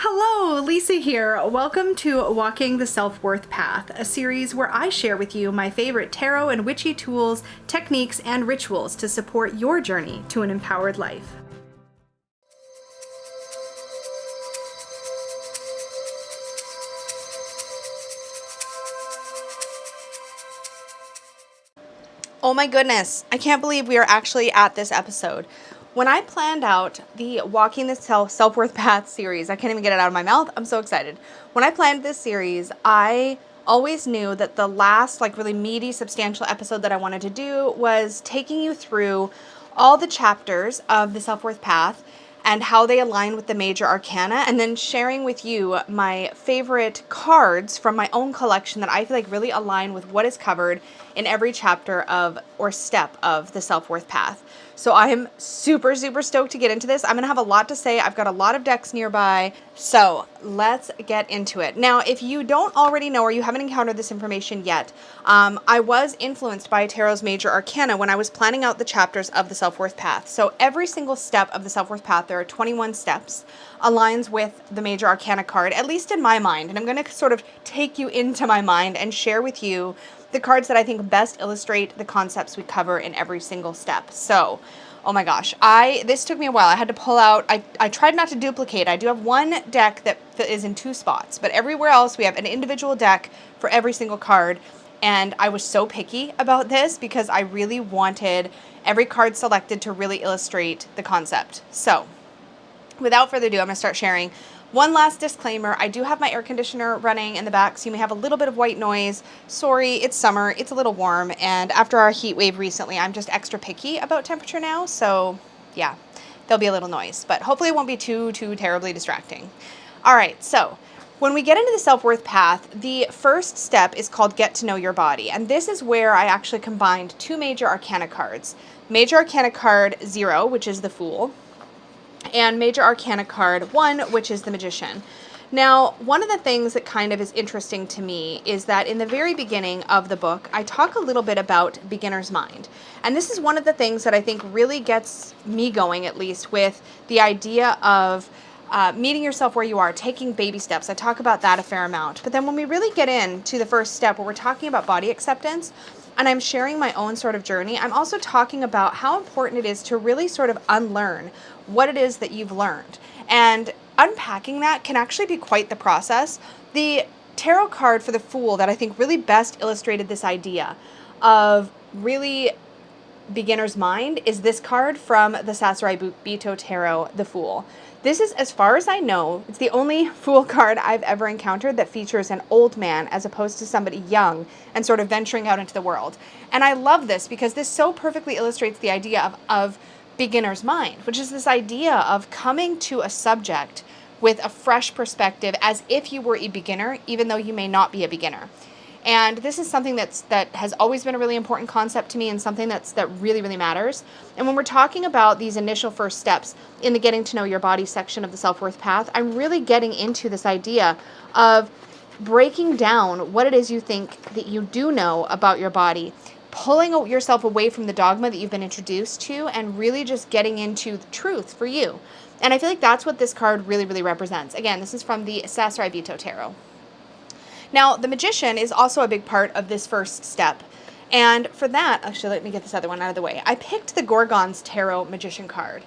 Hello, Lisa here. Welcome to Walking the Self-Worth Path, a series where I share with you my favorite tarot and witchy tools, techniques, and rituals to support your journey to an empowered life. Oh my goodness, I can't believe we are actually at this episode. When I planned out the Walking the Self-Worth Path series, I can't even get it out of my mouth. I'm so excited. When I planned this series, I always knew that the last really meaty, substantial episode that I wanted to do was taking you through all the chapters of the Self-Worth Path and how they align with the Major Arcana, and then sharing with you my favorite cards from my own collection that I feel like really align with what is covered in every chapter of or step of the Self-Worth Path. So I am super, super stoked to get into this. I'm going to have a lot to say. I've got a lot of decks nearby. So let's get into it. Now, if you don't already know or you haven't encountered this information yet, I was influenced by Tarot's Major Arcana when I was planning out the chapters of the Self-Worth Path. So every single step of the Self-Worth Path, there are 21 steps, aligns with the Major Arcana card, at least in my mind. And I'm going to sort of take you into my mind and share with you the cards that I think best illustrate the concepts we cover in every single step. So, oh my gosh, this took me a while. I had to pull out, I tried not to duplicate. I do have one deck that is in two spots, but everywhere else we have an individual deck for every single card. And I was so picky about this because I really wanted every card selected to really illustrate the concept. So, without further ado, I'm going to start sharing. One last disclaimer, I do have my air conditioner running in the back, so you may have a little bit of white noise. Sorry, it's summer, it's a little warm, and after our heat wave recently, I'm just extra picky about temperature now, so yeah, there'll be a little noise, but hopefully it won't be too terribly distracting. All right, so when we get into the Self-Worth Path, the first step is called Get to Know Your Body, and this is where I actually combined two Major Arcana cards. Major Arcana card 0, which is the Fool, and Major Arcana card 1, which is the Magician. Now, one of the things that kind of is interesting to me is that in the very beginning of the book, I talk a little bit about beginner's mind. And this is one of the things that I think really gets me going, at least, with the idea of meeting yourself where you are, taking baby steps. I talk about that a fair amount. But then when we really get into the first step where we're talking about body acceptance, and I'm sharing my own sort of journey, I'm also talking about how important it is to really sort of unlearn what it is that you've learned. And unpacking that can actually be quite the process. The tarot card for the Fool that I think really best illustrated this idea of really beginner's mind is this card from the Bito Tarot, the Fool. This is, as far as I know, it's the only Fool card I've ever encountered that features an old man as opposed to somebody young and sort of venturing out into the world. And I love this because this so perfectly illustrates the idea of beginner's mind, which is this idea of coming to a subject with a fresh perspective as if you were a beginner, even though you may not be a beginner. And this is something that has always been a really important concept to me and something that really, really matters. And when we're talking about these initial first steps in the Getting to Know Your Body section of the Self-Worth Path, I'm really getting into this idea of breaking down what it is you think that you do know about your body, pulling yourself away from the dogma that you've been introduced to, and really just getting into the truth for you. And I feel like that's what this card really, really represents. Again, this is from the Bito Tarot. Now, the Magician is also a big part of this first step. And for that, actually, let me get this other one out of the way. I picked the Gorgonz Tarot Magician card.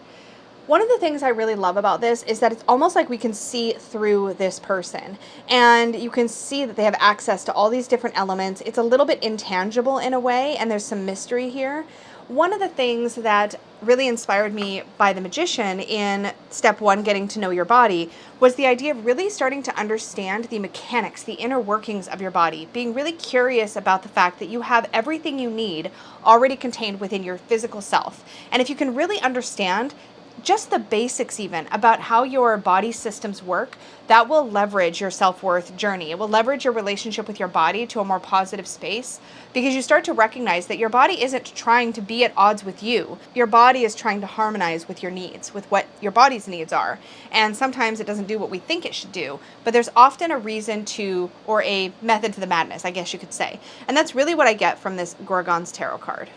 One of the things I really love about this is that it's almost like we can see through this person. And you can see that they have access to all these different elements. It's a little bit intangible in a way, and there's some mystery here. One of the things that really inspired me by the Magician in step 1, Getting to Know Your Body, was the idea of really starting to understand the mechanics, the inner workings of your body, being really curious about the fact that you have everything you need already contained within your physical self. And if you can really understand just the basics even about how your body systems work, that will leverage your self-worth journey. It will leverage your relationship with your body to a more positive space because you start to recognize that your body isn't trying to be at odds with you. Your body is trying to harmonize with your needs, with what your body's needs are. And sometimes it doesn't do what we think it should do, but there's often a reason to, or a method to the madness, I guess you could say. And that's really what I get from this Gorgonz Tarot card.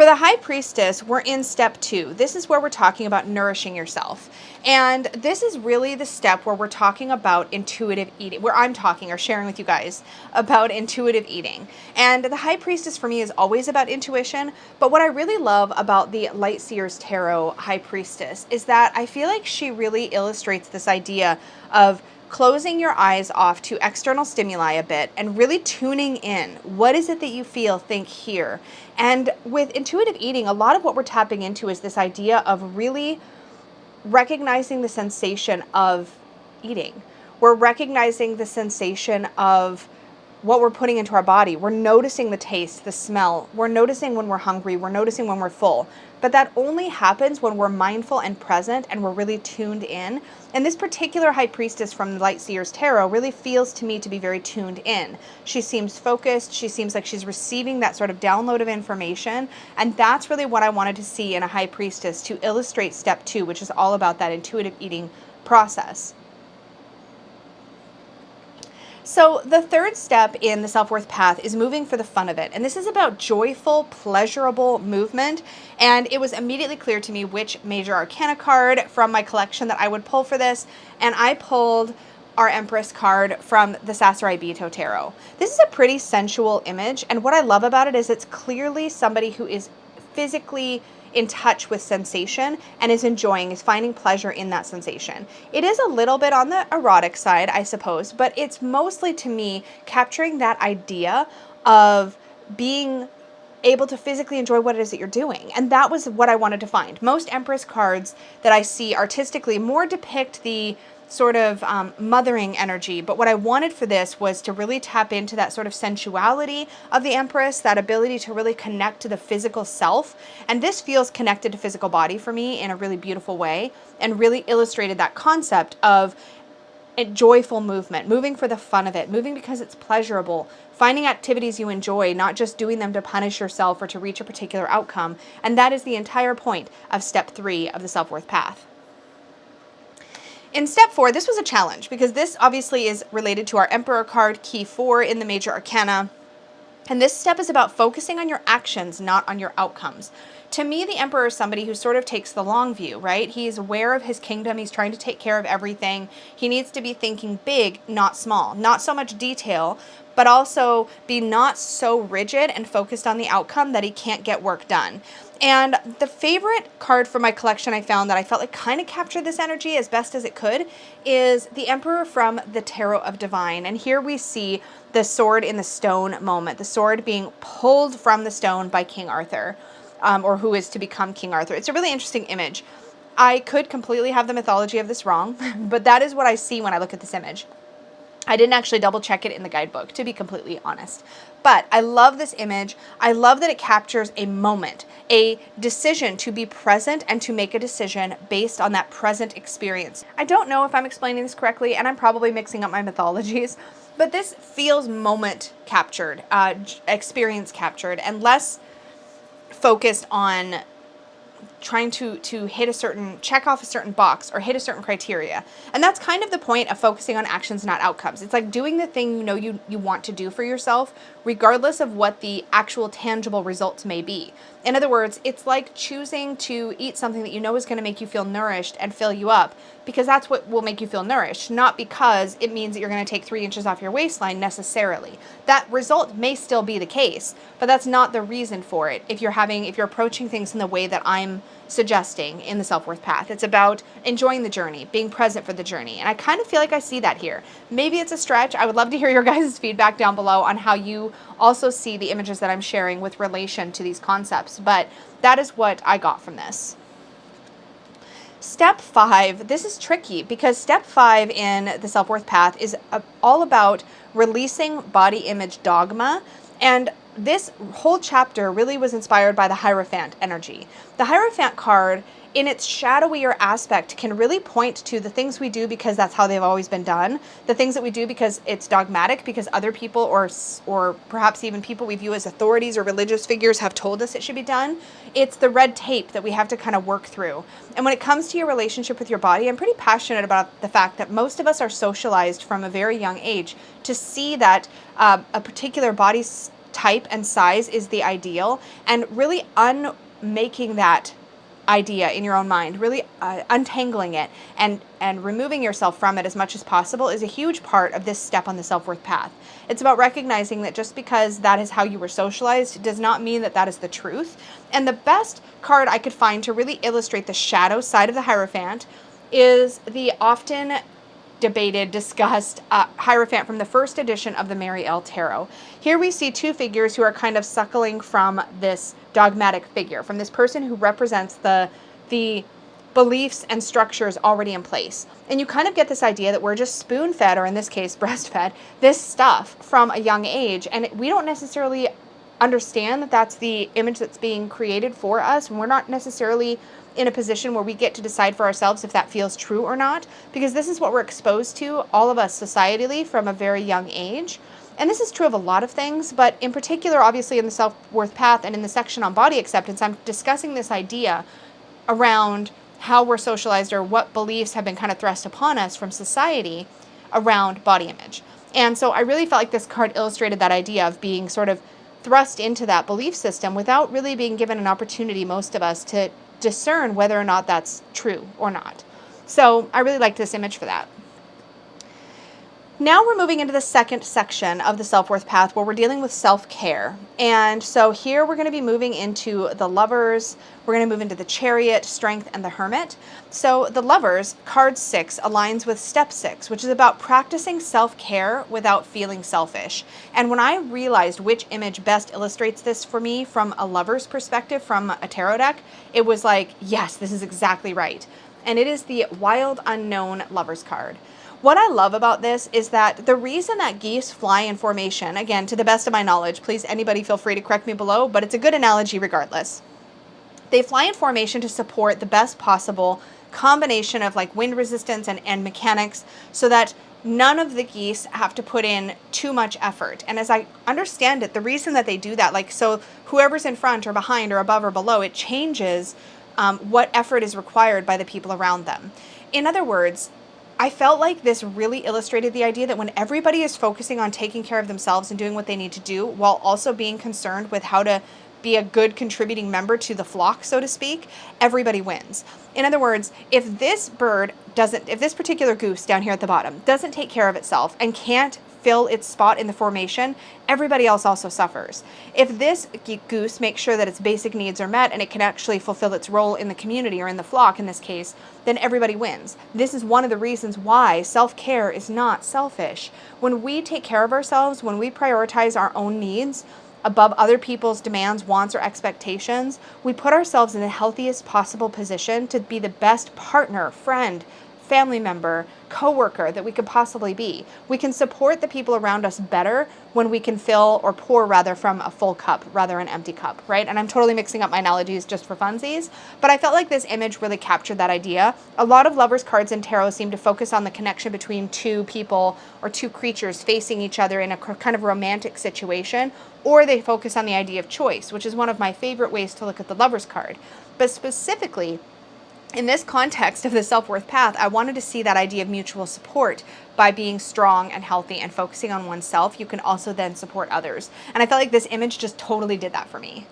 For the High Priestess, we're in step 2. This is where we're talking about nourishing yourself. And this is really the step where we're talking about intuitive eating, where I'm talking or sharing with you guys about intuitive eating. And the High Priestess for me is always about intuition. But what I really love about the Light Seers Tarot High Priestess is that I feel like she really illustrates this idea of closing your eyes off to external stimuli a bit and really tuning in. What is it that you feel, think, hear? And with intuitive eating, a lot of what we're tapping into is this idea of really recognizing the sensation of eating. We're recognizing the sensation of what we're putting into our body. We're noticing the taste, the smell. We're noticing when we're hungry. We're noticing when we're full. But that only happens when we're mindful and present and we're really tuned in. And this particular High Priestess from the Light Seers Tarot really feels to me to be very tuned in. She seems focused. She seems like she's receiving that sort of download of information. And that's really what I wanted to see in a High Priestess to illustrate step 2, which is all about that intuitive eating process. So the third step in the self-worth path is moving for the fun of it. And this is about joyful, pleasurable movement. And it was immediately clear to me which Major Arcana card from my collection that I would pull for this. And I pulled our Empress card from the Sasarai Bito Tarot. This is a pretty sensual image. And what I love about it is it's clearly somebody who is physically in touch with sensation and is finding pleasure in that sensation. It is a little bit on the erotic side, I suppose, but it's mostly, to me, capturing that idea of being able to physically enjoy what it is that you're doing. And that was what I wanted to find. Most Empress cards that I see artistically more depict the sort of mothering energy. But what I wanted for this was to really tap into that sort of sensuality of the Empress, that ability to really connect to the physical self. And this feels connected to physical body for me in a really beautiful way and really illustrated that concept of a joyful movement, moving for the fun of it, moving because it's pleasurable, finding activities you enjoy, not just doing them to punish yourself or to reach a particular outcome. And that is the entire point of step 3 of the self-worth path. In step 4, this was a challenge because this obviously is related to our Emperor card, key 4 in the Major Arcana. And this step is about focusing on your actions, not on your outcomes. To me, the Emperor is somebody who sort of takes the long view, right? He's aware of his kingdom. He's trying to take care of everything. He needs to be thinking big, not small. Not so much detail, but also be not so rigid and focused on the outcome that he can't get work done. And the favorite card from my collection I found that I felt like kind of captured this energy as best as it could is the Emperor from the Tarot of Divine. And here we see the sword in the stone moment, the sword being pulled from the stone by King Arthur, or who is to become King Arthur. It's a really interesting image. I could completely have the mythology of this wrong, but that is what I see when I look at this image. I didn't actually double check it in the guidebook, to be completely honest. But I love this image. I love that it captures a moment, a decision to be present and to make a decision based on that present experience. I don't know if I'm explaining this correctly, and I'm probably mixing up my mythologies, but this feels moment captured, experience captured, and less focused on trying to check off a certain box or hit a certain criteria. And that's kind of the point of focusing on actions, not outcomes. It's like doing the thing you know you want to do for yourself, regardless of what the actual tangible results may be. In other words, it's like choosing to eat something that you know is going to make you feel nourished and fill you up, because that's what will make you feel nourished, not because it means that you're going to take 3 inches off your waistline necessarily. That result may still be the case, but that's not the reason for it. If you're approaching things in the way that I'm suggesting in the self-worth path, it's about enjoying the journey, being present for the journey. And I kind of feel like I see that here. Maybe it's a stretch. I would love to hear your guys' feedback down below on how you also see the images that I'm sharing with relation to these concepts. But that is what I got from this. Step 5, this is tricky because step 5 in the self-worth path is all about releasing body image dogma. And this whole chapter really was inspired by the Hierophant energy. The Hierophant card, in its shadowier aspect, can really point to the things we do because that's how they've always been done, the things that we do because it's dogmatic, because other people or perhaps even people we view as authorities or religious figures have told us it should be done. It's the red tape that we have to kind of work through. And when it comes to your relationship with your body, I'm pretty passionate about the fact that most of us are socialized from a very young age to see that a particular body type and size is the ideal, and really unmaking that idea in your own mind, really untangling it and removing yourself from it as much as possible is a huge part of this step on the self-worth path. It's about recognizing that just because that is how you were socialized does not mean that that is the truth. And the best card I could find to really illustrate the shadow side of the Hierophant is the often debated, discussed Hierophant from the first edition of the Mary L. Tarot. Here we see two figures who are kind of suckling from this dogmatic figure, from this person who represents the beliefs and structures already in place. And you kind of get this idea that we're just spoon-fed, or in this case, breastfed, this stuff from a young age, and we don't necessarily understand that that's the image that's being created for us, and we're not necessarily in a position where we get to decide for ourselves if that feels true or not, because this is what we're exposed to, all of us societally, from a very young age. And this is true of a lot of things, but in particular, obviously in the self-worth path and in the section on body acceptance, I'm discussing this idea around how we're socialized, or what beliefs have been kind of thrust upon us from society around body image. And so I really felt like this card illustrated that idea of being sort of thrust into that belief system without really being given an opportunity, most of us, to discern whether or not that's true or not. So I really liked this image for that. Now we're moving into the second section of the self-worth path, where we're dealing with self-care. And so here we're going to be moving into the Lovers, we're going to move into the Chariot, Strength, and the Hermit. So the Lovers, card 6, aligns with step 6, which is about practicing self-care without feeling selfish. And when I realized which image best illustrates this for me from a Lover's perspective, from a tarot deck, it was like, yes, this is exactly right. And it is the Wild Unknown Lovers card. What I love about this is that the reason that geese fly in formation, again, to the best of my knowledge, please anybody feel free to correct me below, but it's a good analogy regardless. They fly in formation to support the best possible combination of like wind resistance and mechanics, so that none of the geese have to put in too much effort. And as I understand it, the reason that they do that, like, so whoever's in front or behind or above or below, it changes what effort is required by the people around them. In other words, I felt like this really illustrated the idea that when everybody is focusing on taking care of themselves and doing what they need to do, while also being concerned with how to be a good contributing member to the flock, so to speak, everybody wins. In other words, if this particular goose down here at the bottom doesn't take care of itself and can't fill its spot in the formation, everybody else also suffers. If this goose makes sure that its basic needs are met and it can actually fulfill its role in the community, or in the flock in this case, then everybody wins. This is one of the reasons why self-care is not selfish. When we take care of ourselves, when we prioritize our own needs above other people's demands, wants, or expectations, we put ourselves in the healthiest possible position to be the best partner, friend, family member, coworker that we could possibly be. We can support the people around us better when we can fill, or pour rather, from a full cup rather than an empty cup, right? And I'm totally mixing up my analogies just for funsies, but I felt like this image really captured that idea. A lot of Lovers cards in tarot seem to focus on the connection between two people or two creatures facing each other in a kind of romantic situation, or they focus on the idea of choice, which is one of my favorite ways to look at the Lovers card. But specifically, in this context of the self-worth path, I wanted to see that idea of mutual support. By being strong and healthy and focusing on oneself, you can also then support others. And I felt like this image just totally did that for me.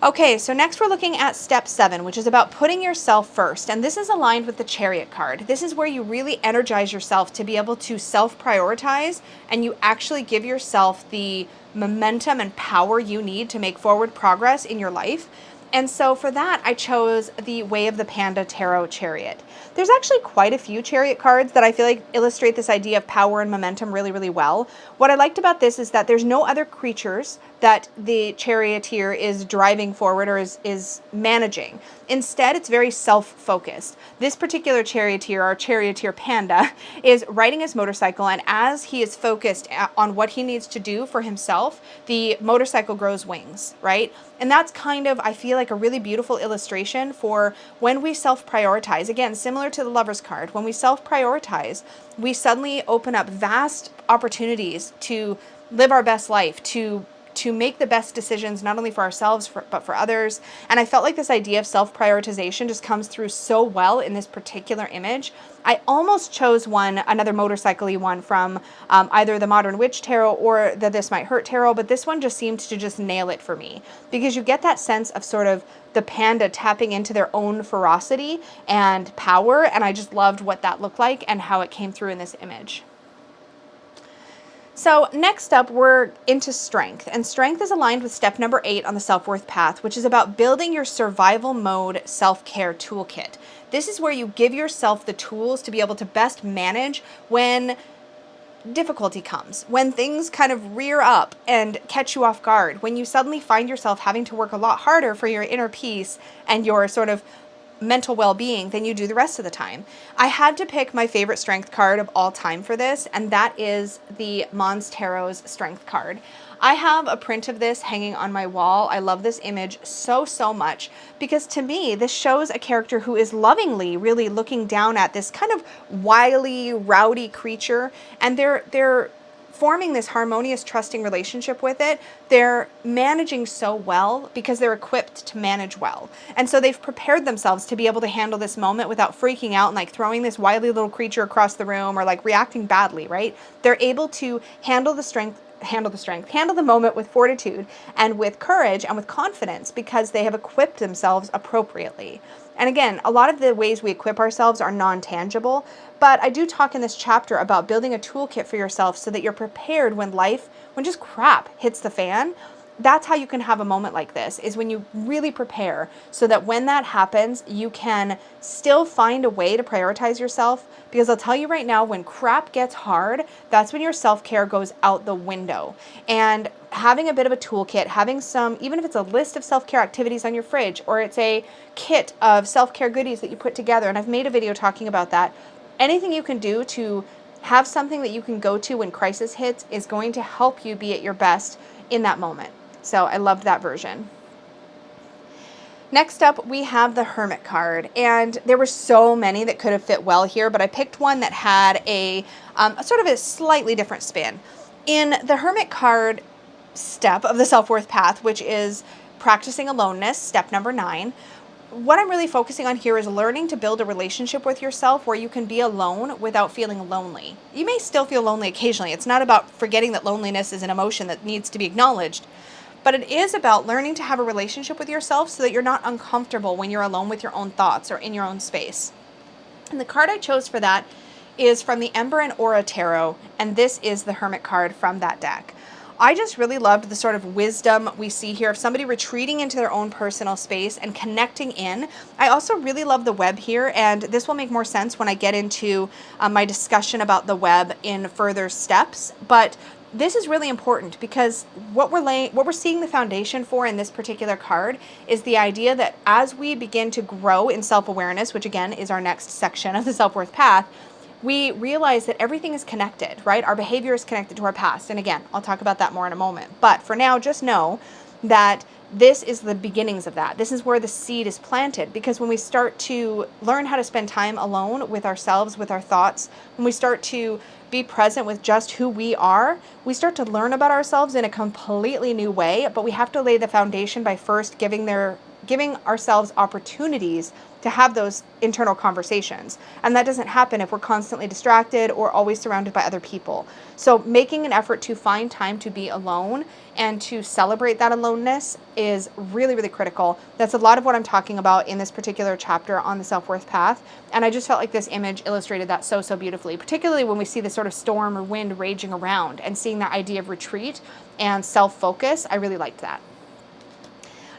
Okay, so next we're looking at step 7, which is about putting yourself first. And this is aligned with the Chariot card. This is where you really energize yourself to be able to self-prioritize, and you actually give yourself the momentum and power you need to make forward progress in your life. And so for that, I chose the Way of the Panda Tarot Chariot. There's actually quite a few Chariot cards that I feel like illustrate this idea of power and momentum really, really well. What I liked about this is that there's no other creatures that the charioteer is driving forward or is managing. Instead, it's very self-focused. This particular charioteer, our charioteer Panda, is riding his motorcycle, and as he is focused on what he needs to do for himself, the motorcycle grows wings, right? And that's kind of, I feel like, a really beautiful illustration for when we self-prioritize. Again, similar to the Lovers card, when we self-prioritize, we suddenly open up vast opportunities to live our best life, to to make the best decisions, not only for ourselves, but for others. And I felt like this idea of self-prioritization just comes through so well in this particular image. I almost chose another motorcycle-y one from either the Modern Witch Tarot or the This Might Hurt Tarot, but this one just seemed to just nail it for me, because you get that sense of sort of the panda tapping into their own ferocity and power, and I just loved what that looked like and how it came through in this image. So next up, we're into strength, and strength is aligned with step number 8 on the self-worth path, which is about building your survival mode self-care toolkit. This is where you give yourself the tools to be able to best manage when difficulty comes, when things kind of rear up and catch you off guard, when you suddenly find yourself having to work a lot harder for your inner peace and your sort of mental well-being than you do the rest of the time. I had to pick my favorite strength card of all time for this, and that is the Mons Tarot's strength card. I have a print of this hanging on my wall. I love this image so much, because to me, this shows a character who is lovingly really looking down at this kind of wily, rowdy creature, and they're forming this harmonious, trusting relationship with it. They're managing so well because they're equipped to manage well. And so they've prepared themselves to be able to handle this moment without freaking out and like throwing this wily little creature across the room or like reacting badly, right? They're able to handle the moment with fortitude and with courage and with confidence because they have equipped themselves appropriately. And again, a lot of the ways we equip ourselves are non-tangible, but I do talk in this chapter about building a toolkit for yourself so that you're prepared when just crap hits the fan. That's how you can have a moment like this, is when you really prepare so that when that happens, you can still find a way to prioritize yourself. Because I'll tell you right now, when crap gets hard, that's when your self-care goes out the window. And having a bit of a toolkit, having some, even if it's a list of self-care activities on your fridge, or it's a kit of self-care goodies that you put together, and I've made a video talking about that, anything you can do to have something that you can go to when crisis hits is going to help you be at your best in that moment. So I loved that version. Next up, we have the Hermit card, and there were so many that could have fit well here, but I picked one that had a sort of a slightly different spin. In the Hermit card step of the self-worth path, which is practicing aloneness, step number 9, what I'm really focusing on here is learning to build a relationship with yourself where you can be alone without feeling lonely. You may still feel lonely occasionally. It's not about forgetting that loneliness is an emotion that needs to be acknowledged, but it is about learning to have a relationship with yourself so that you're not uncomfortable when you're alone with your own thoughts or in your own space. And the card I chose for that is from the Ember and Aura Tarot, and this is the Hermit card from that deck. I just really loved the sort of wisdom we see here of somebody retreating into their own personal space and connecting in. I also really love the web here, and this will make more sense when I get into my discussion about the web in further steps. But this is really important because what we're seeing the foundation for in this particular card is the idea that as we begin to grow in self-awareness, which again is our next section of the self-worth path, we realize that everything is connected, right? Our behavior is connected to our past. And again, I'll talk about that more in a moment. But for now, just know that this is the beginnings of that. This is where the seed is planted, because when we start to learn how to spend time alone with ourselves, with our thoughts, when we start to be present with just who we are, we start to learn about ourselves in a completely new way. But we have to lay the foundation by first giving ourselves opportunities to have those internal conversations. And that doesn't happen if we're constantly distracted or always surrounded by other people. So making an effort to find time to be alone and to celebrate that aloneness is really, really critical. That's a lot of what I'm talking about in this particular chapter on the self-worth path. And I just felt like this image illustrated that so beautifully, particularly when we see this sort of storm or wind raging around and seeing that idea of retreat and self-focus. I really liked that.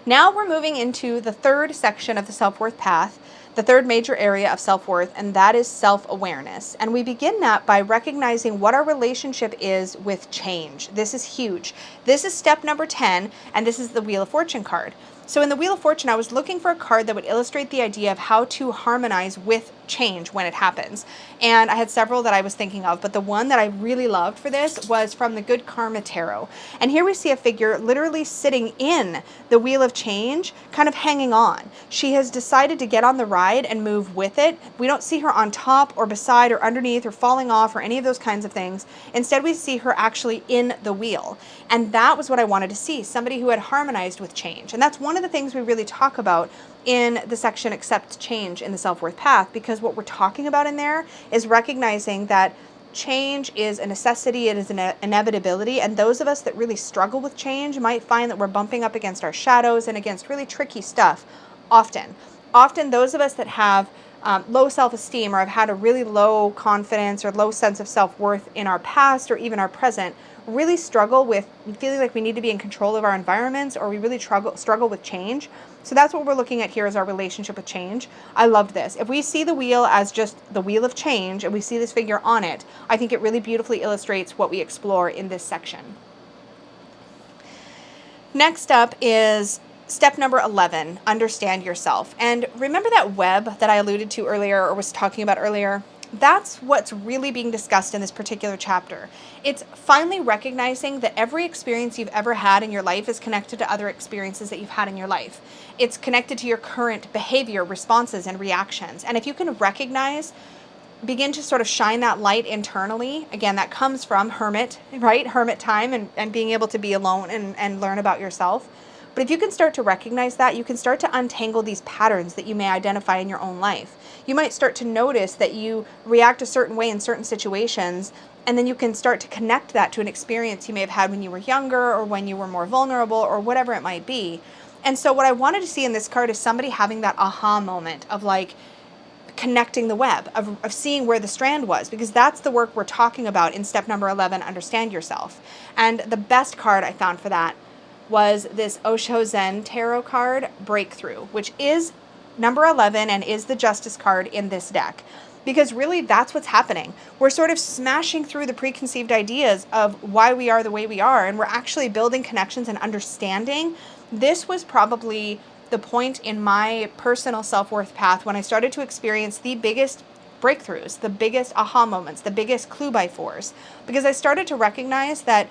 Now we're moving into the third section of the self-worth path, the third major area of self-worth, and that is self-awareness. And we begin that by recognizing what our relationship is with change. This is huge. This is step number 10, and this is the Wheel of Fortune card. So in the Wheel of Fortune, I was looking for a card that would illustrate the idea of how to harmonize with change when it happens. And I had several that I was thinking of, but the one that I really loved for this was from the Good Karma Tarot. And here we see a figure literally sitting in the wheel of change, kind of hanging on. She has decided to get on the ride and move with it. We don't see her on top or beside or underneath or falling off or any of those kinds of things. Instead, we see her actually in the wheel. And that was what I wanted to see, somebody who had harmonized with change. And that's one of the things we really talk about in the section Accept Change in the Self-Worth Path, because what we're talking about in there is recognizing that change is a necessity, it is an inevitability, and those of us that really struggle with change might find that we're bumping up against our shadows and against really tricky stuff often. Often those of us that have low self-esteem or have had a really low confidence or low sense of self-worth in our past or even our present really struggle with feeling like we need to be in control of our environments, or we really struggle with change. So that's what we're looking at here, is our relationship with change. I loved this. If we see the wheel as just the wheel of change and we see this figure on it, I think it really beautifully illustrates what we explore in this section. Next up is step number 11, understand yourself. And remember that web that I alluded to earlier or was talking about earlier? That's what's really being discussed in this particular chapter. It's finally recognizing that every experience you've ever had in your life is connected to other experiences that you've had in your life. It's connected to your current behavior, responses, and reactions. And if you can recognize, begin to sort of shine that light internally, again, that comes from hermit, right? Hermit time and being able to be alone and learn about yourself. But if you can start to recognize that, you can start to untangle these patterns that you may identify in your own life. You might start to notice that you react a certain way in certain situations, and then you can start to connect that to an experience you may have had when you were younger or when you were more vulnerable or whatever it might be. And so what I wanted to see in this card is somebody having that aha moment of like connecting the web, of seeing where the strand was, because that's the work we're talking about in step number 11, understand yourself. And the best card I found for that was this Osho Zen Tarot card, Breakthrough, which is number 11 and is the Justice card in this deck. Because really that's what's happening. We're sort of smashing through the preconceived ideas of why we are the way we are, and we're actually building connections and understanding. This was probably the point in my personal self-worth path when I started to experience the biggest breakthroughs, the biggest aha moments, the biggest clue by fours, because I started to recognize that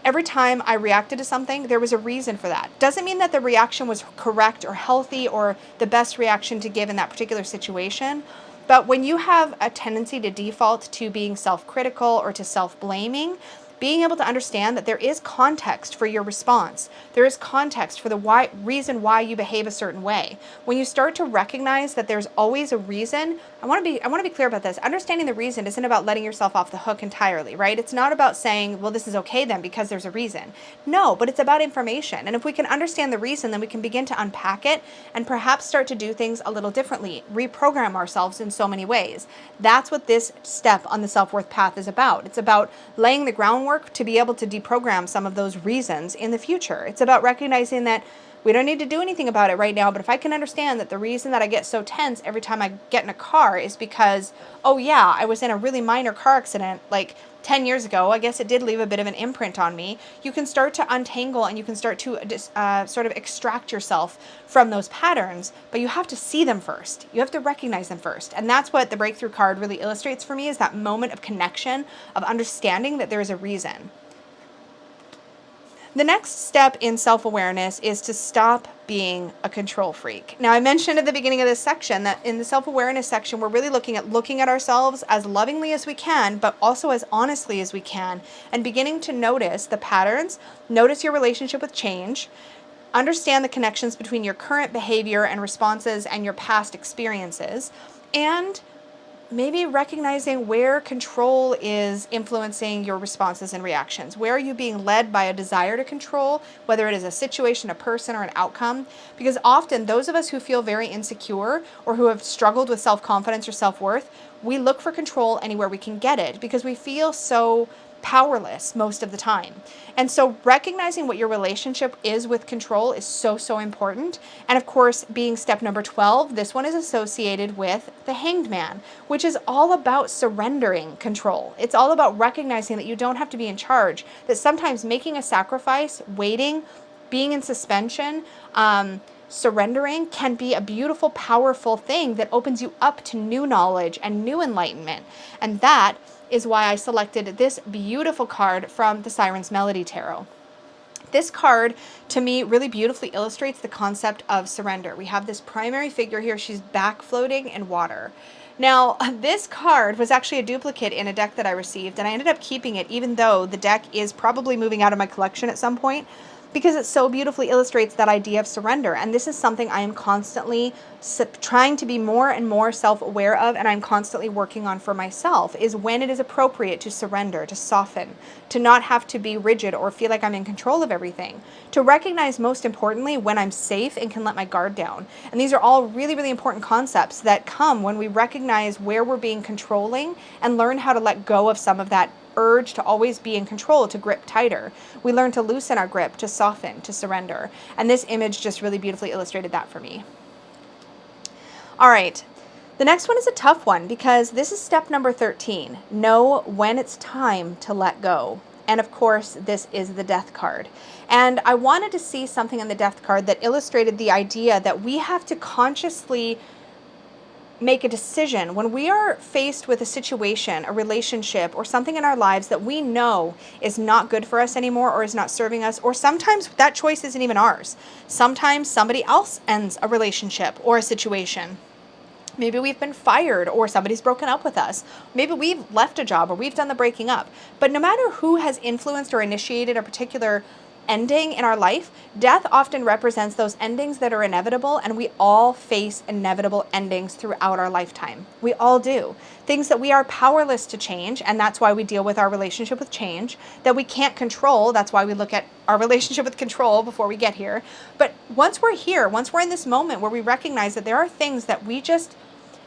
every time I reacted to something, there was a reason for that. Doesn't mean that the reaction was correct or healthy or the best reaction to give in that particular situation. But when you have a tendency to default to being self-critical or to self-blaming, being able to understand that there is context for your response. There is context for the reason why you behave a certain way. When you start to recognize that there's always a reason, I want to be clear about this. Understanding the reason isn't about letting yourself off the hook entirely, right? It's not about saying, well, this is okay then because there's a reason. No, but it's about information. And if we can understand the reason, then we can begin to unpack it and perhaps start to do things a little differently, reprogram ourselves in so many ways. That's what this step on the self-worth path is about. It's about laying the groundwork to be able to deprogram some of those reasons in the future. It's about recognizing that we don't need to do anything about it right now, but if I can understand that the reason that I get so tense every time I get in a car is because, oh yeah, I was in a really minor car accident like 10 years ago, I guess it did leave a bit of an imprint on me. You can start to untangle and you can start to sort of extract yourself from those patterns, but you have to see them first. You have to recognize them first. And that's what the Breakthrough card really illustrates for me, is that moment of connection, of understanding that there is a reason. The next step in self-awareness is to stop being a control freak. Now, I mentioned at the beginning of this section that in the self-awareness section, we're really looking at ourselves as lovingly as we can, but also as honestly as we can, and beginning to notice the patterns, notice your relationship with change, understand the connections between your current behavior and responses and your past experiences, and maybe recognizing where control is influencing your responses and reactions. Where are you being led by a desire to control, whether it is a situation, a person, or an outcome? Because often those of us who feel very insecure or who have struggled with self-confidence or self-worth, we look for control anywhere we can get it because we feel so powerless most of the time. And so recognizing what your relationship is with control is so, so important. And of course, being step number 12, this one is associated with the Hanged Man, which is all about surrendering control. It's all about recognizing that you don't have to be in charge, that sometimes making a sacrifice, waiting, being in suspension, surrendering can be a beautiful, powerful thing that opens you up to new knowledge and new enlightenment. And that is why I selected this beautiful card from the Siren's Melody Tarot. This card, to me, really beautifully illustrates the concept of surrender. We have this primary figure here. She's back floating in water. Now, this card was actually a duplicate in a deck that I received, and I ended up keeping it, even though the deck is probably moving out of my collection at some point, because it so beautifully illustrates that idea of surrender. And this is something I am constantly trying to be more and more self-aware of, and I'm constantly working on for myself, is when it is appropriate to surrender, to soften, to not have to be rigid or feel like I'm in control of everything, to recognize, most importantly, when I'm safe and can let my guard down. And these are all really, really important concepts that come when we recognize where we're being controlling and learn how to let go of some of that urge to always be in control, to grip tighter. We learn to loosen our grip, to soften, to surrender. And this image just really beautifully illustrated that for me. All right, the next one is a tough one because this is step number 13. Know when it's time to let go. And of course, this is the Death card. And I wanted to see something in the Death card that illustrated the idea that we have to consciously make a decision when we are faced with a situation, a relationship, or something in our lives that we know is not good for us anymore or is not serving us, or sometimes that choice isn't even ours. Sometimes somebody else ends a relationship or a situation. Maybe we've been fired or somebody's broken up with us. Maybe we've left a job or we've done the breaking up. But no matter who has influenced or initiated a particular ending in our life, death often represents those endings that are inevitable, and we all face inevitable endings throughout our lifetime. We all do. Things that we are powerless to change, and that's why we deal with our relationship with change, that we can't control, that's why we look at our relationship with control before we get here. But once we're here, once we're in this moment where we recognize that there are things that we just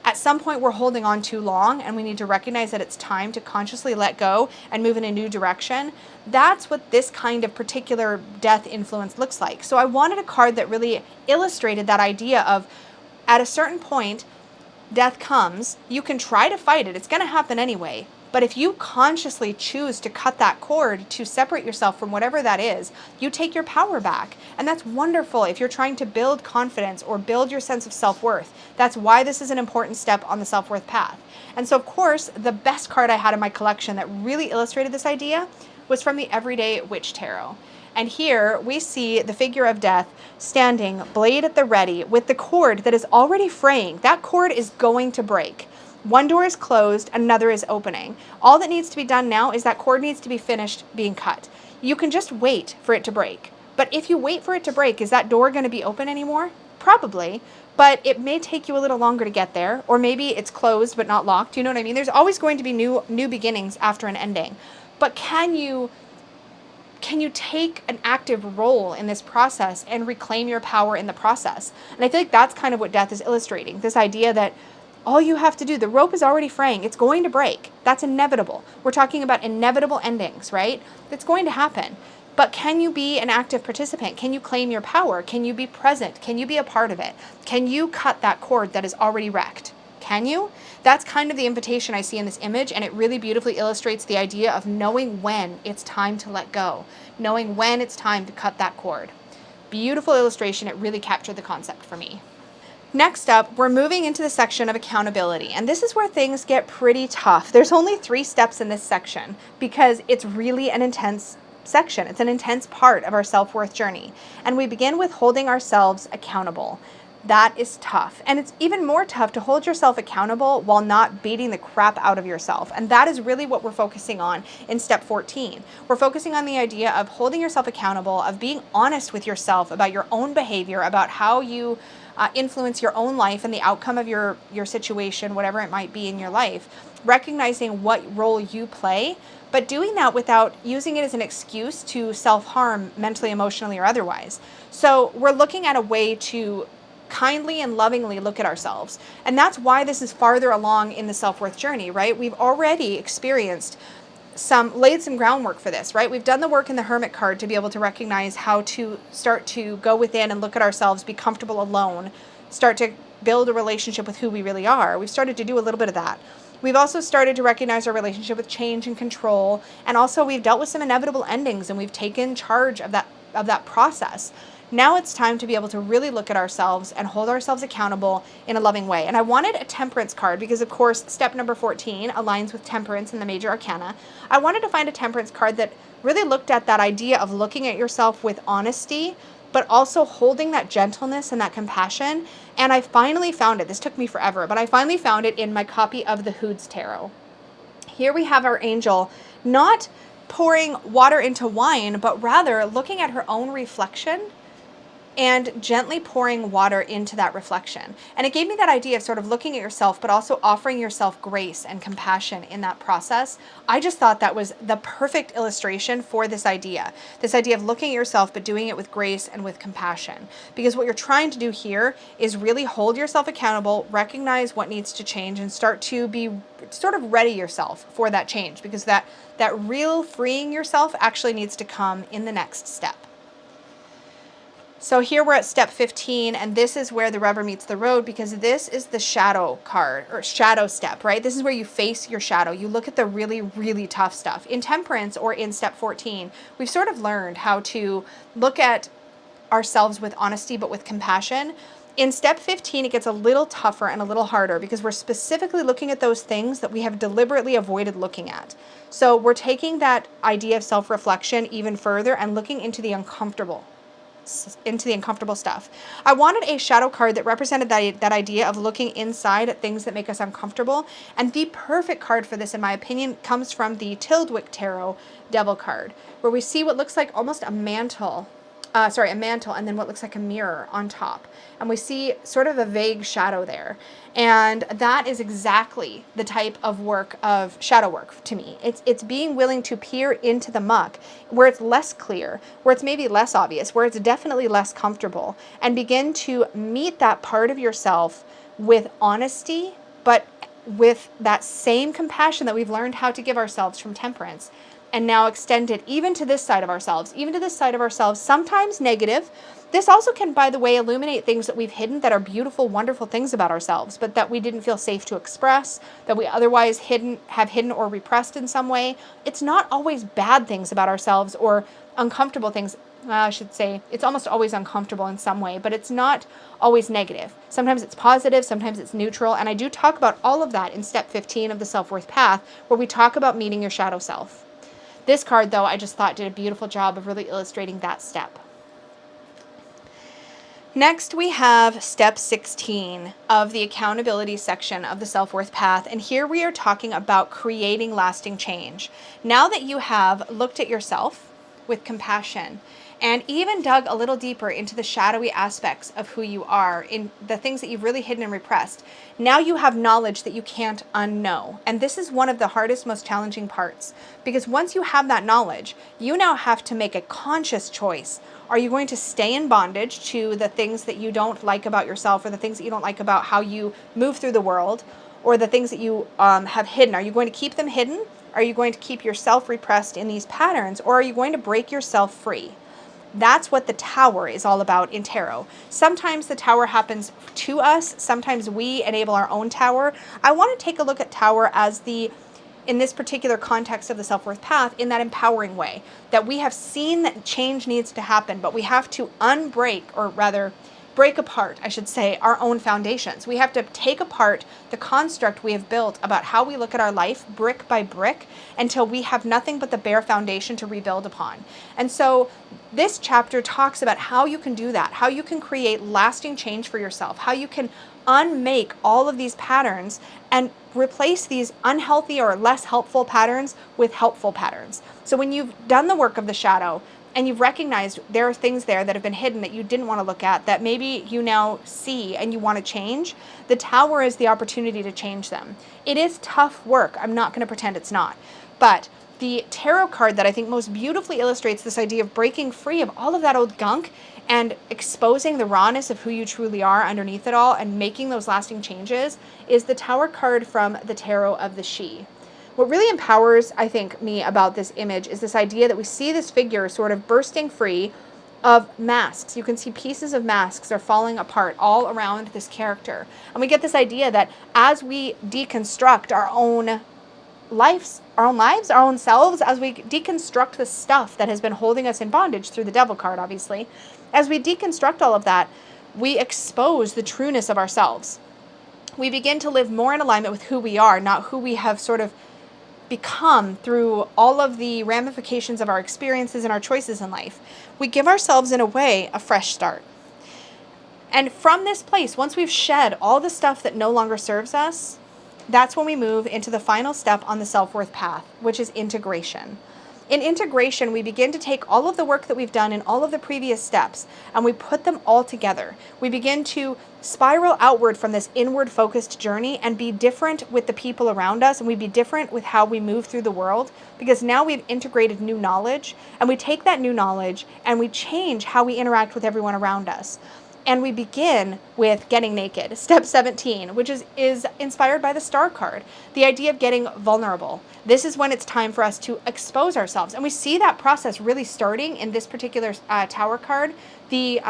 at some point we're holding on too long, and we need to recognize that it's time to consciously let go and move in a new direction. That's what this kind of particular death influence looks like. So I wanted a card that really illustrated that idea of, at a certain point, death comes, you can try to fight it, it's going to happen anyway. But if you consciously choose to cut that cord, to separate yourself from whatever that is, you take your power back. And that's wonderful if you're trying to build confidence or build your sense of self-worth. That's why this is an important step on the self-worth path. And so, of course, the best card I had in my collection that really illustrated this idea was from the Everyday Witch Tarot. And here we see the figure of death standing, blade at the ready, with the cord that is already fraying. That cord is going to break. One door is closed, another is opening. All that needs to be done now is that cord needs to be finished being cut. You can just wait for it to break. But if you wait for it to break, is that door going to be open anymore? Probably, but it may take you a little longer to get there, or maybe it's closed but not locked. You know what I mean? There's always going to be new beginnings after an ending. But can you take an active role in this process and reclaim your power in the process? And I feel like that's kind of what death is illustrating. This idea that all you have to do, the rope is already fraying. It's going to break. That's inevitable. We're talking about inevitable endings, right? That's going to happen. But can you be an active participant? Can you claim your power? Can you be present? Can you be a part of it? Can you cut that cord that is already wrecked? Can you? That's kind of the invitation I see in this image, and it really beautifully illustrates the idea of knowing when it's time to let go, knowing when it's time to cut that cord. Beautiful illustration. It really captured the concept for me. Next up, we're moving into the section of accountability, and this is where things get pretty tough. There's only 3 steps in this section because it's really an intense section. It's an intense part of our self-worth journey, and we begin with holding ourselves accountable. That is tough, and it's even more tough to hold yourself accountable while not beating the crap out of yourself, and that is really what we're focusing on in step 14. We're focusing on the idea of holding yourself accountable, of being honest with yourself about your own behavior, about how you influence your own life and the outcome of your situation, whatever it might be in your life, recognizing what role you play, but doing that without using it as an excuse to self-harm mentally, emotionally, or otherwise. So we're looking at a way to kindly and lovingly look at ourselves. And that's why this is farther along in the self-worth journey, right? We've already experienced laid some groundwork for this, right? We've done the work in the Hermit card to be able to recognize how to start to go within and look at ourselves, be comfortable alone, start to build a relationship with who we really are. We've started to do a little bit of that. We've also started to recognize our relationship with change and control, and also we've dealt with some inevitable endings, and we've taken charge of that process. Now it's time to be able to really look at ourselves and hold ourselves accountable in a loving way. And I wanted a temperance card because, of course, step number 14 aligns with temperance in the Major Arcana. I wanted to find a temperance card that really looked at that idea of looking at yourself with honesty, but also holding that gentleness and that compassion. And I finally found it. This took me forever, but I finally found it in my copy of the Hudes Tarot. Here we have our angel not pouring water into wine, but rather looking at her own reflection and gently pouring water into that reflection. And it gave me that idea of sort of looking at yourself, but also offering yourself grace and compassion in that process. I just thought that was the perfect illustration for this idea of looking at yourself, but doing it with grace and with compassion. Because what you're trying to do here is really hold yourself accountable, recognize what needs to change, and start to be sort of ready yourself for that change, because that real freeing yourself actually needs to come in the next step. So here we're at step 15, and this is where the rubber meets the road, because this is the shadow card, or shadow step, right? This is where you face your shadow. You look at the really, really tough stuff. In temperance, or in step 14, we've sort of learned how to look at ourselves with honesty, but with compassion. In step 15, it gets a little tougher and a little harder, because we're specifically looking at those things that we have deliberately avoided looking at. So we're taking that idea of self-reflection even further and looking into the uncomfortable stuff. I wanted a shadow card that represented that idea of looking inside at things that make us uncomfortable. And the perfect card for this, in my opinion, comes from the Tildwick Tarot Devil card, where we see what looks like almost a mantle, and then what looks like a mirror on top. And we see sort of a vague shadow there. And that is exactly the type of work of shadow work to me. It's being willing to peer into the muck where it's less clear, where it's maybe less obvious, where it's definitely less comfortable, and begin to meet that part of yourself with honesty, but with that same compassion that we've learned how to give ourselves from temperance. And now extend it even to this side of ourselves, sometimes negative. This also can, by the way, illuminate things that we've hidden that are beautiful, wonderful things about ourselves, but that we didn't feel safe to express, that we otherwise have hidden or repressed in some way. It's not always bad things about ourselves or uncomfortable things. I should say it's almost always uncomfortable in some way, but it's not always negative. Sometimes it's positive, sometimes it's neutral. And I do talk about all of that in step 15 of the Self-Worth Path, where we talk about meeting your shadow self. This card, though, I just thought did a beautiful job of really illustrating that step. Next, we have step 16 of the accountability section of the Self-Worth Path. And here we are talking about creating lasting change. Now that you have looked at yourself with compassion and even dug a little deeper into the shadowy aspects of who you are, in the things that you've really hidden and repressed, now you have knowledge that you can't unknow. And this is one of the hardest, most challenging parts, because once you have that knowledge, you now have to make a conscious choice. Are you going to stay in bondage to the things that you don't like about yourself, or the things that you don't like about how you move through the world, or the things that you have hidden? Are you going to keep them hidden? Are you going to keep yourself repressed in these patterns, or are you going to break yourself free? That's what the Tower is all about in tarot. Sometimes the Tower happens to us. Sometimes we enable our own Tower. I want to take a look at Tower as in this particular context of the Self-Worth Path, in that empowering way, that we have seen that change needs to happen, but we have to break apart, our own foundations. We have to take apart the construct we have built about how we look at our life brick by brick until we have nothing but the bare foundation to rebuild upon. And so this chapter talks about how you can do that, how you can create lasting change for yourself, how you can unmake all of these patterns and replace these unhealthy or less helpful patterns with helpful patterns. So when you've done the work of the shadow, and you've recognized there are things there that have been hidden that you didn't want to look at, that maybe you now see and you want to change, the Tower is the opportunity to change them. It is tough work. I'm not going to pretend it's not. But the tarot card that I think most beautifully illustrates this idea of breaking free of all of that old gunk and exposing the rawness of who you truly are underneath it all and making those lasting changes is the Tower card from the Tarot of the She. What really empowers, I think, me about this image is this idea that we see this figure sort of bursting free of masks. You can see pieces of masks are falling apart all around this character. And we get this idea that as we deconstruct our own our own lives, our own selves, as we deconstruct the stuff that has been holding us in bondage through the devil card, obviously. As we deconstruct all of that, we expose the trueness of ourselves. We begin to live more in alignment with who we are, not who we have sort of become through all of the ramifications of our experiences and our choices in life. We give ourselves, in a way, a fresh start. And from this place, once we've shed all the stuff that no longer serves us, that's when we move into the final step on the self-worth path, which is integration. In integration, we begin to take all of the work that we've done in all of the previous steps, and we put them all together. We begin to spiral outward from this inward-focused journey and be different with the people around us, and we be different with how we move through the world, because now we've integrated new knowledge, and we take that new knowledge and we change how we interact with everyone around us. And we begin with getting naked, step 17, which is inspired by the star card, the idea of getting vulnerable. This is when it's time for us to expose ourselves. And we see that process really starting in this particular tower card, the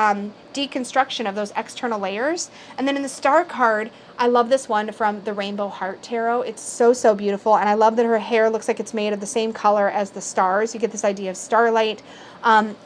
deconstruction of those external layers. And then in the star card, I love this one from the Rainbow Heart Tarot. It's so, so beautiful. And I love that her hair looks like it's made of the same color as the stars. You get this idea of starlight.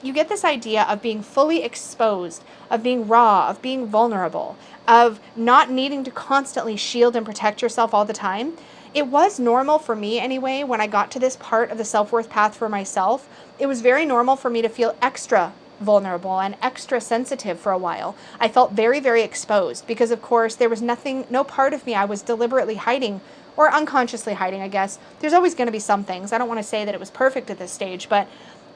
You get this idea of being fully exposed, of being raw, of being vulnerable, of not needing to constantly shield and protect yourself all the time. It was normal for me anyway, when I got to this part of the self-worth path for myself. It was very normal for me to feel extra vulnerable and extra sensitive for a while. I felt very, very exposed because, of course, there was no part of me I was deliberately hiding or unconsciously hiding, I guess. There's always going to be some things. I don't want to say that it was perfect at this stage, but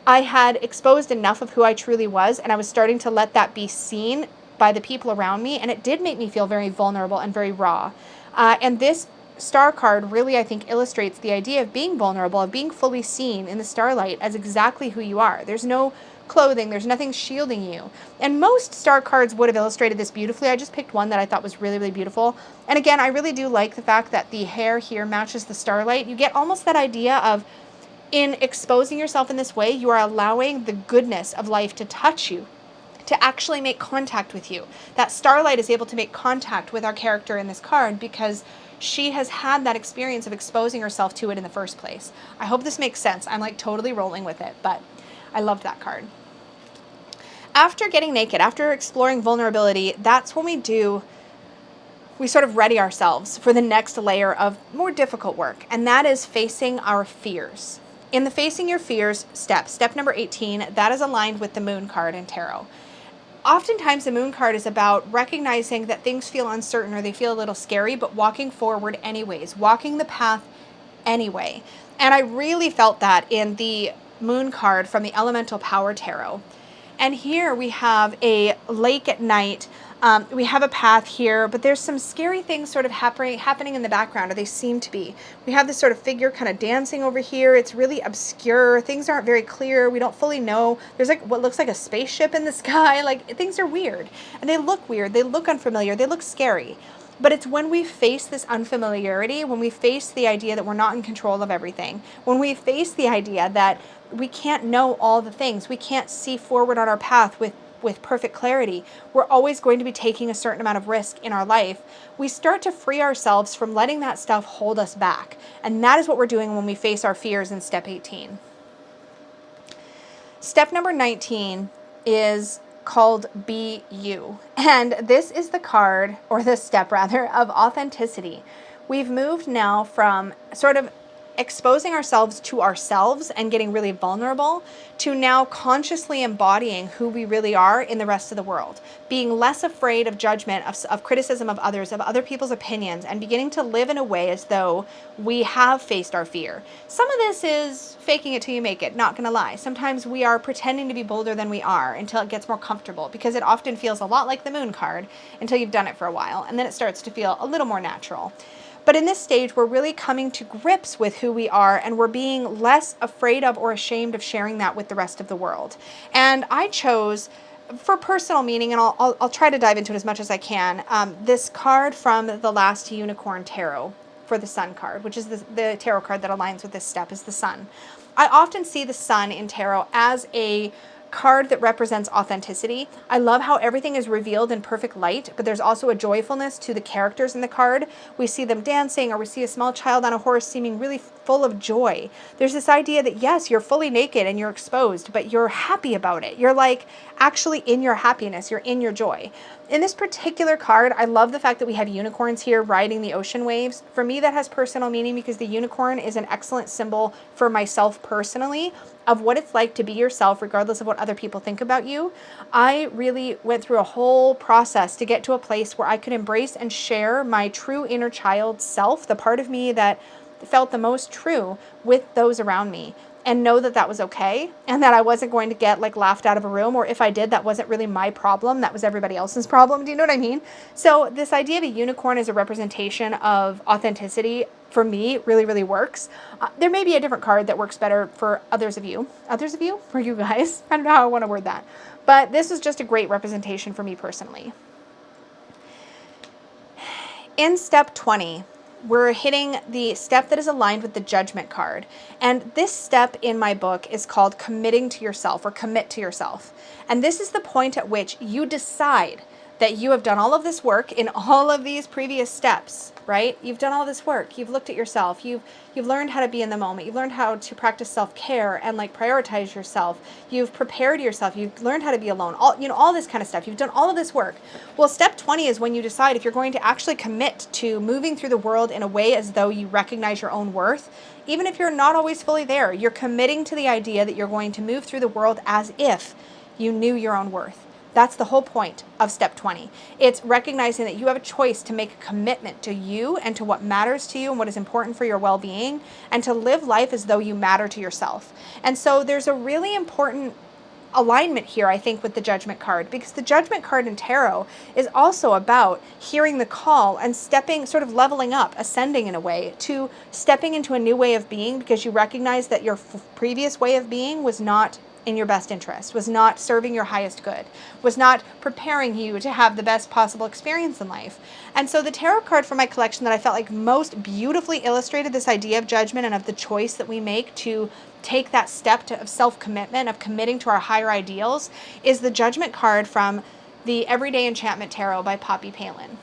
I had exposed enough of who I truly was, and I was starting to let that be seen by the people around me, and it did make me feel very vulnerable and very raw. And this star card really, I think, illustrates the idea of being vulnerable, of being fully seen in the starlight as exactly who you are. There's no clothing, there's nothing shielding you. And most star cards would have illustrated this beautifully. I just picked one that I thought was really, really beautiful. And again, I really do like the fact that the hair here matches the starlight. You get almost that idea of, in exposing yourself in this way, you are allowing the goodness of life to touch you, to actually make contact with you. That starlight is able to make contact with our character in this card because she has had that experience of exposing herself to it in the first place. I hope this makes sense. I'm like totally rolling with it, but I loved that card. After getting naked, after exploring vulnerability, that's when we sort of ready ourselves for the next layer of more difficult work, and that is facing our fears. In the facing your fears step number 18, that is aligned with the moon card in tarot. Oftentimes the moon card is about recognizing that things feel uncertain or they feel a little scary, but walking forward anyways, walking the path anyway. And I really felt that in the moon card from the Elemental Power Tarot. And here we have a lake at night. We have a path here, but there's some scary things sort of happening in the background, or they seem to be. We have this sort of figure kind of dancing over here. It's really obscure. Things aren't very clear. We don't fully know. There's like what looks like a spaceship in the sky. Like, things are weird, and they look weird. They look unfamiliar. They look scary. But it's when we face this unfamiliarity, when we face the idea that we're not in control of everything, when we face the idea that we can't know all the things, we can't see forward on our path with perfect clarity, we're always going to be taking a certain amount of risk in our life, we start to free ourselves from letting that stuff hold us back. And that is what we're doing when we face our fears in step 18. Step number 19 is called Be You. And this is the card, or the step rather, of authenticity. We've moved now from sort of exposing ourselves to ourselves and getting really vulnerable to now consciously embodying who we really are in the rest of the world, being less afraid of judgment, of criticism of others, of other people's opinions, and beginning to live in a way as though we have faced our fear. Some of this is faking it till you make it, not gonna lie. Sometimes we are pretending to be bolder than we are until it gets more comfortable, because it often feels a lot like the moon card until you've done it for a while, and then it starts to feel a little more natural. But in this stage, we're really coming to grips with who we are, and we're being less afraid of or ashamed of sharing that with the rest of the world. And I chose, for personal meaning, and I'll try to dive into it as much as I can, this card from the last Unicorn Tarot for the Sun card, which is the tarot card that aligns with this step, is the Sun. I often see the Sun in tarot as a card that represents authenticity. I love how everything is revealed in perfect light, but there's also a joyfulness to the characters in the card. We see them dancing, or we see a small child on a horse seeming really full of joy. There's this idea that yes, you're fully naked and you're exposed, but you're happy about it. You're like actually in your happiness, you're in your joy. In this particular card, I love the fact that we have unicorns here riding the ocean waves. For me, that has personal meaning because the unicorn is an excellent symbol for myself personally of what it's like to be yourself regardless of what other people think about you. I really went through a whole process to get to a place where I could embrace and share my true inner child self, the part of me that felt the most true, with those around me, and know that that was okay, and that I wasn't going to get like laughed out of a room, or if I did, that wasn't really my problem, that was everybody else's problem. Do you know what I mean? So this idea of a unicorn as a representation of authenticity for me really, really works. There may be a different card that works better for others of you, for you guys. I don't know how I want to word that, but this is just a great representation for me personally. In step 20, we're hitting the step that is aligned with the Judgment card. And this step in my book is called committing to yourself, or commit to yourself. And this is the point at which you decide that you have done all of this work in all of these previous steps, right? You've done all this work. You've looked at yourself. You've learned how to be in the moment. You've learned how to practice self-care and like prioritize yourself. You've prepared yourself. You've learned how to be alone. All this kind of stuff. You've done all of this work. Well, step 20 is when you decide if you're going to actually commit to moving through the world in a way as though you recognize your own worth. Even if you're not always fully there, you're committing to the idea that you're going to move through the world as if you knew your own worth. That's the whole point of step 20. It's recognizing that you have a choice to make a commitment to you and to what matters to you and what is important for your well-being, and to live life as though you matter to yourself. And so there's a really important alignment here, I think, with the Judgment card, because the Judgment card in tarot is also about hearing the call and stepping, sort of leveling up, ascending in a way, to stepping into a new way of being, because you recognize that your previous way of being was not in your best interest, was not serving your highest good, was not preparing you to have the best possible experience in life. And so the tarot card from my collection that I felt like most beautifully illustrated this idea of judgment and of the choice that we make to take that step of self-commitment, of committing to our higher ideals, is the Judgment card from the Everyday Enchantment Tarot by Poppy Palin.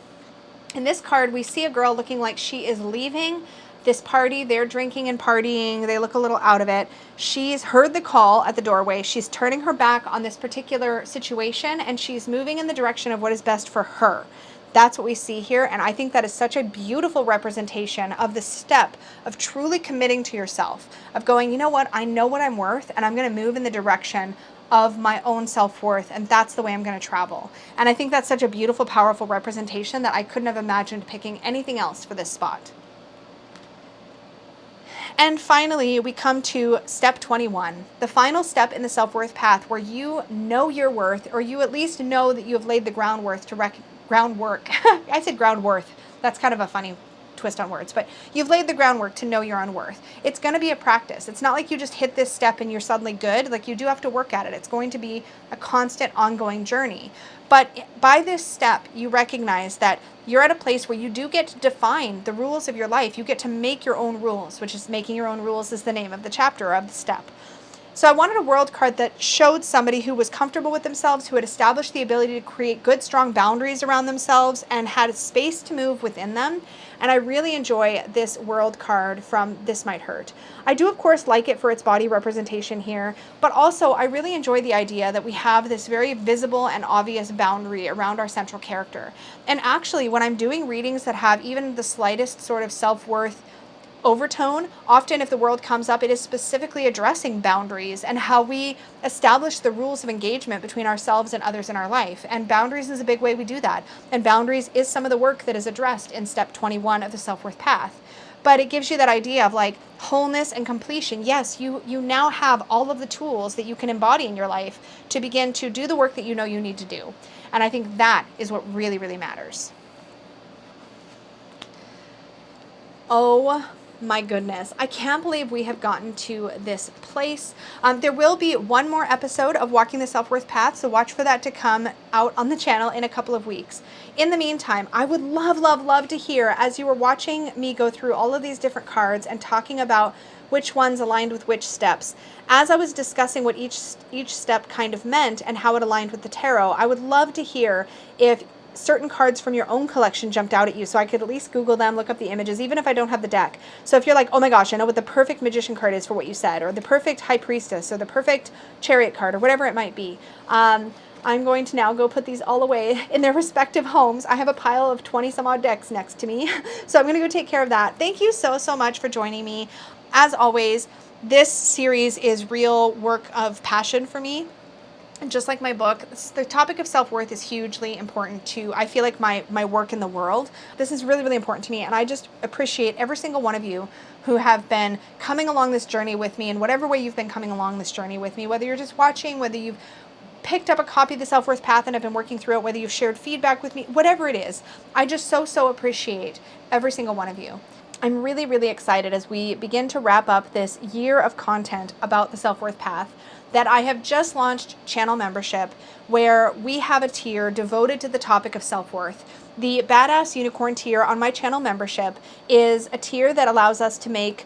In this card, we see a girl looking like she is leaving this party. They're drinking and partying. They look a little out of it. She's heard the call at the doorway. She's turning her back on this particular situation, and she's moving in the direction of what is best for her. That's what we see here, and I think that is such a beautiful representation of the step of truly committing to yourself, of going, you know what, I know what I'm worth, and I'm going to move in the direction of my own self-worth, and that's the way I'm going to travel. And I think that's such a beautiful, powerful representation that I couldn't have imagined picking anything else for this spot. And finally, we come to step 21, the final step in the self-worth path, where you know your worth, or you at least know that you have laid the groundwork to groundwork. I said groundworth. That's kind of a funny twist on words, but you've laid the groundwork to know your own worth. It's going to be a practice. It's not like you just hit this step and you're suddenly good. Like, you do have to work at it. It's going to be a constant, ongoing journey. But by this step, you recognize that you're at a place where you do get to define the rules of your life. You get to make your own rules, which is making your own rules is the name of the chapter, of the step. So I wanted a world card that showed somebody who was comfortable with themselves, who had established the ability to create good, strong boundaries around themselves and had a space to move within them. And I really enjoy this world card from This Might Hurt. I do, of course, like it for its body representation here, but also I really enjoy the idea that we have this very visible and obvious boundary around our central character. And actually, when I'm doing readings that have even the slightest sort of self-worth overtone, often if the world comes up, it is specifically addressing boundaries and how we establish the rules of engagement between ourselves and others in our life. And boundaries is a big way we do that. And boundaries is some of the work that is addressed in step 21 of the self-worth path. But it gives you that idea of like wholeness and completion. Yes, you now have all of the tools that you can embody in your life to begin to do the work that you know you need to do. And I think that is what really, really matters. Oh my goodness, I can't believe we have gotten to this place. There will be one more episode of Walking the Self-Worth Path, so watch for that to come out on the channel in a couple of weeks. In the meantime, I would love to hear, as you were watching me go through all of these different cards and talking about which ones aligned with which steps. As I was discussing what each step kind of meant and how it aligned with the tarot, I would love to hear if certain cards from your own collection jumped out at you, so I could at least Google them, look up the images, even if I don't have the deck. So if you're like, oh my gosh, I know what the perfect magician card is for what you said, or the perfect high priestess, or the perfect chariot card, or whatever it might be, I'm going to now go put these all away in their respective homes. I have a pile of 20 some odd decks next to me, so I'm going to go take care of that. Thank you so much for joining me. As always, this series is real work of passion for me. And just like my book, the topic of self-worth is hugely important to, I feel like, my work in the world. This is really important to me, and I just appreciate every single one of you who have been coming along this journey with me in whatever way you've been coming along this journey with me, whether you're just watching, whether you've picked up a copy of the Self-Worth Path and have been working through it, whether you've shared feedback with me, whatever it is. I just so appreciate every single one of you. I'm really excited as we begin to wrap up this year of content about the Self-Worth Path, that I have just launched channel membership, where we have a tier devoted to the topic of self-worth. The Badass Unicorn tier on my channel membership is a tier that allows us to make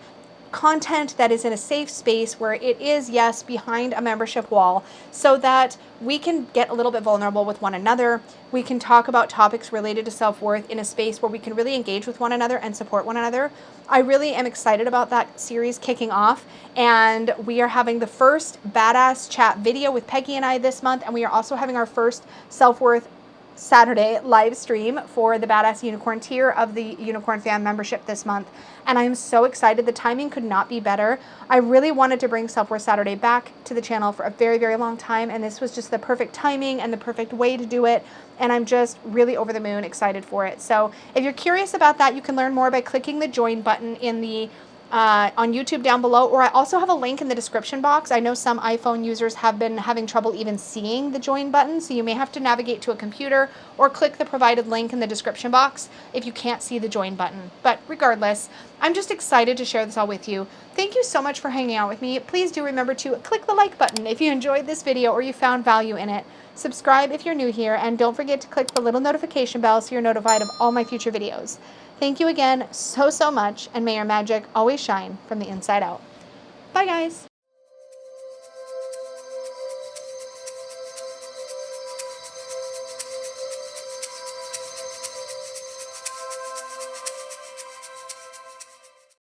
content that is in a safe space where it is, yes, behind a membership wall, so that we can get a little bit vulnerable with one another. We can talk about topics related to self-worth in a space where we can really engage with one another and support one another. I really am excited about that series kicking off, and we are having the first Badass Chat video with Peggy and I this month, and we are also having our first self-worth Saturday live stream for the Badass Unicorn tier of the Unicorn Fan membership this month. And I'm so excited. The timing could not be better. I really wanted to bring Self-Worth Saturday back to the channel for a very long time, and this was just the perfect timing and the perfect way to do it. And I'm just really over the moon excited for it. So if you're curious about that, you can learn more by clicking the join button in the on YouTube down below, or I also have a link in the description box. I know some iPhone users have been having trouble even seeing the join button, so you may have to navigate to a computer or click the provided link in the description box if you can't see the join button. But regardless, I'm just excited to share this all with you. Thank you so much for hanging out with me. Please do remember to click the like button if you enjoyed this video or you found value in it. Subscribe if you're new here, and don't forget to click the little notification bell so you're notified of all my future videos. Thank you again so much, and may your magic always shine from the inside out. Bye, guys.